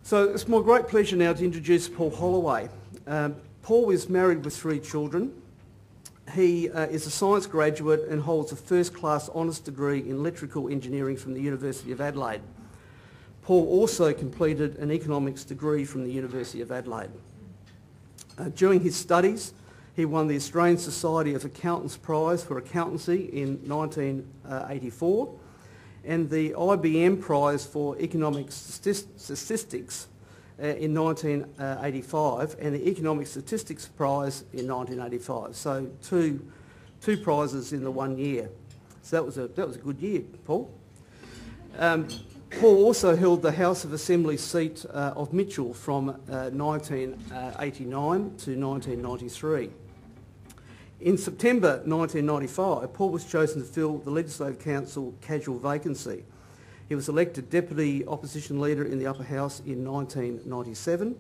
So it's my great pleasure now to introduce Paul Holloway. Paul is married with 3 children. He is a science graduate and holds a first-class honours degree in electrical engineering from the University of Adelaide. Paul also completed an economics degree from the University of Adelaide. During his studies, he won the Australian Society of Accountants Prize for Accountancy in 1984 and the IBM Prize for Economic Statistics in 1985 and the Economic Statistics Prize in 1985. So two prizes in the 1 year. So that was a good year, Paul. Paul also held the House of Assembly seat of Mitchell from 1989 to 1993. In September 1995, Paul was chosen to fill the Legislative Council casual vacancy. He was elected Deputy Opposition Leader in the Upper House in 1997.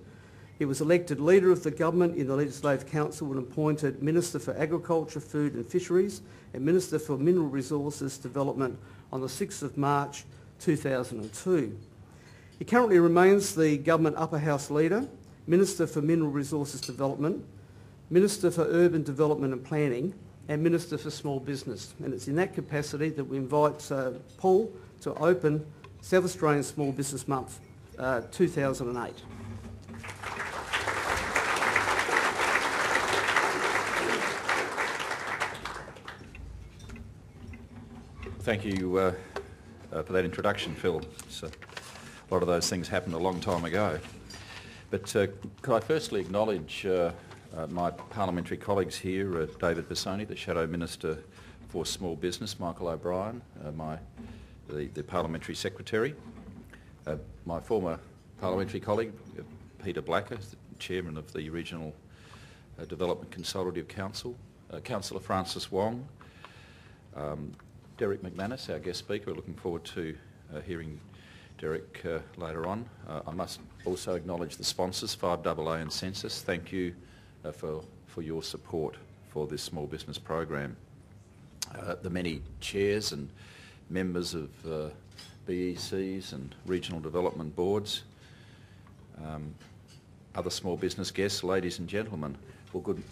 He was elected Leader of the Government in the Legislative Council and appointed Minister for Agriculture, Food and Fisheries and Minister for Mineral Resources Development on the 6th of March 2002. He currently remains the Government Upper House Leader, Minister for Mineral Resources Development, Minister for Urban Development and Planning and Minister for Small Business. And it's in that capacity that we invite Paul to open South Australian Small Business Month 2008. Thank you for that introduction, Phil. A lot of those things happened a long time ago. But could I firstly acknowledge my parliamentary colleagues here, David Bassoni, the Shadow Minister for Small Business, Michael O'Brien, the Parliamentary Secretary, my former parliamentary colleague, Peter Blacker, the Chairman of the Regional Development Consultative Council, Councillor Francis Wong, Derek McManus, our guest speaker. We're looking forward to hearing Derek later on. I must also acknowledge the sponsors, 5AA and Census. Thank you for your support for this small business program. The many chairs and members of BECs and regional development boards, other small business guests, ladies and gentlemen. Well, good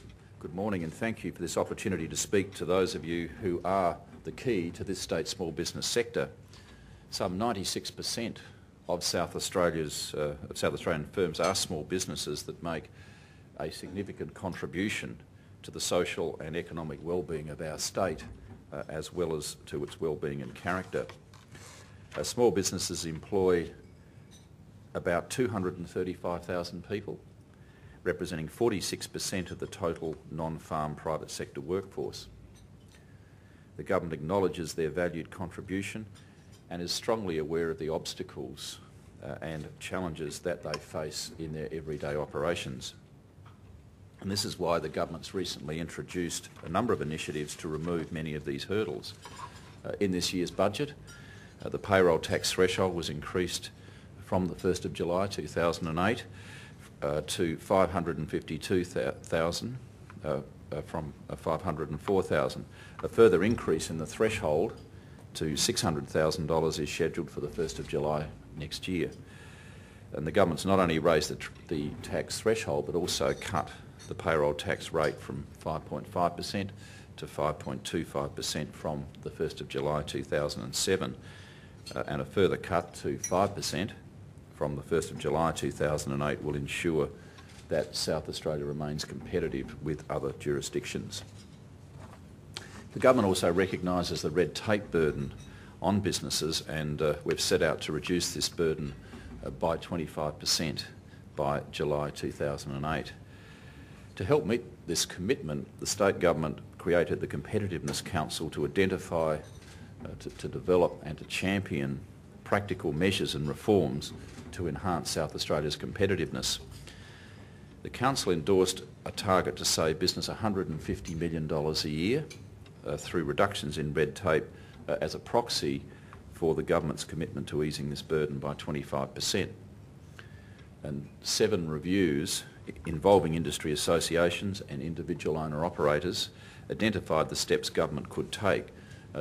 morning and thank you for this opportunity to speak to those of you who are the key to this state's small business sector. Some 96% of South Australian firms are small businesses that make a significant contribution to the social and economic well-being of our state, as well as to its well-being and character. Small businesses employ about 235,000 people, representing 46% of the total non-farm private sector workforce. The government acknowledges their valued contribution and is strongly aware of the obstacles and challenges that they face in their everyday operations. And this is why the government's recently introduced a number of initiatives to remove many of these hurdles. In this year's budget, the payroll tax threshold was increased from the 1st of July 2008 to $552,000 from $504,000. A further increase in the threshold to $600,000 is scheduled for the 1st of July next year. And the government's not only raised the tax threshold but also cut the payroll tax rate from 5.5% to 5.25% from the 1st of July 2007 and a further cut to 5% from the 1st of July 2008 will ensure that South Australia remains competitive with other jurisdictions. The government also recognises the red tape burden on businesses and we've set out to reduce this burden by 25% by July 2008. To help meet this commitment, the state government created the Competitiveness Council to identify, to develop and to champion practical measures and reforms to enhance South Australia's competitiveness. The Council endorsed a target to save business $150 million a year through reductions in red tape as a proxy for the government's commitment to easing this burden by 25%. And 7 reviews involving industry associations and individual owner-operators identified the steps government could take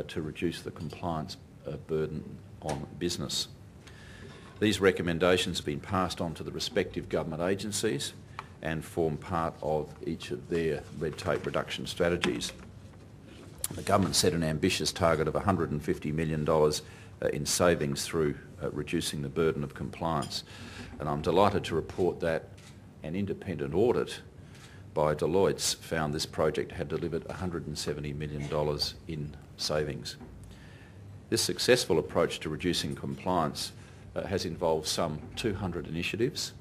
to reduce the compliance burden on business. These recommendations have been passed on to the respective government agencies and form part of each of their red tape reduction strategies. The government set an ambitious target of $150 million in savings through reducing the burden of compliance. And I'm delighted to report that an independent audit by Deloitte found this project had delivered $170 million in savings. This successful approach to reducing compliance has involved some 200 initiatives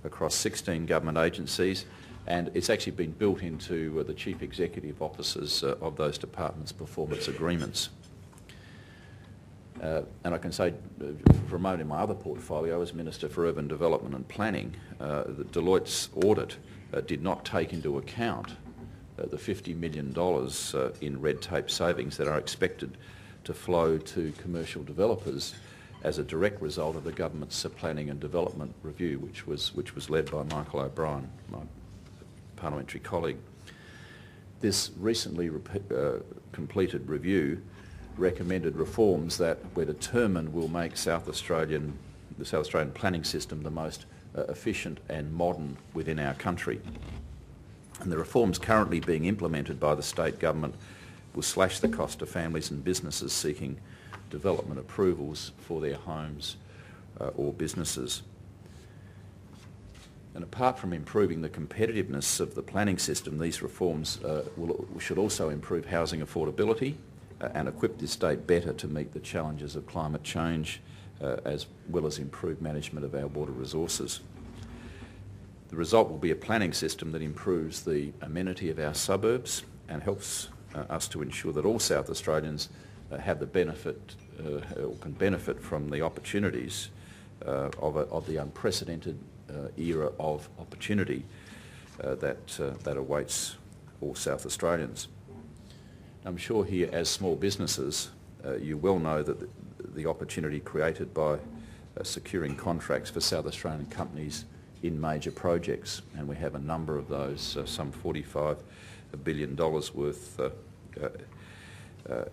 across 16 government agencies, and it's actually been built into the chief executive officers of those departments' performance agreements. And I can say, for a moment in my other portfolio as Minister for Urban Development and Planning, that Deloitte's audit did not take into account the $50 million in red tape savings that are expected to flow to commercial developers as a direct result of the government's planning and development review, which was led by Michael O'Brien, my parliamentary colleague. This recently completed review recommended reforms that we're determined will make the South Australian planning system the most efficient and modern within our country. And the reforms currently being implemented by the state government will slash the cost of families and businesses seeking development approvals for their homes or businesses. And apart from improving the competitiveness of the planning system, these reforms should also improve housing affordability and equip the state better to meet the challenges of climate change, as well as improve management of our water resources. The result will be a planning system that improves the amenity of our suburbs and helps us to ensure that all South Australians have the benefit or can benefit from the opportunities of the unprecedented era of opportunity that awaits all South Australians. I'm sure here, as small businesses, you well know that the opportunity created by securing contracts for South Australian companies in major projects, and we have a number of those, some $45 billion worth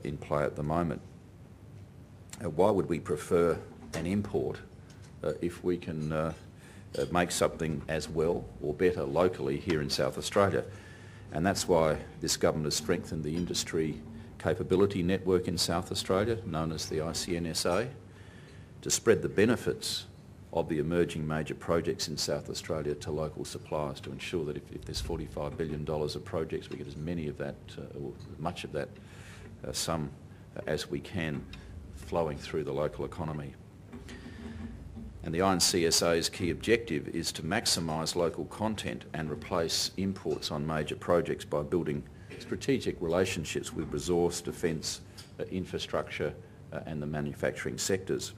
in play at the moment. Why would we prefer an import if we can make something as well or better locally here in South Australia? And that's why this government has strengthened the industry capability network in South Australia, known as the ICNSA, to spread the benefits of the emerging major projects in South Australia to local suppliers, to ensure that if there's $45 billion of projects, we get as many of that, or much of that sum as we can flowing through the local economy. And the ICNSA's key objective is to maximise local content and replace imports on major projects by building strategic relationships with resource, defence, infrastructure and the manufacturing sectors.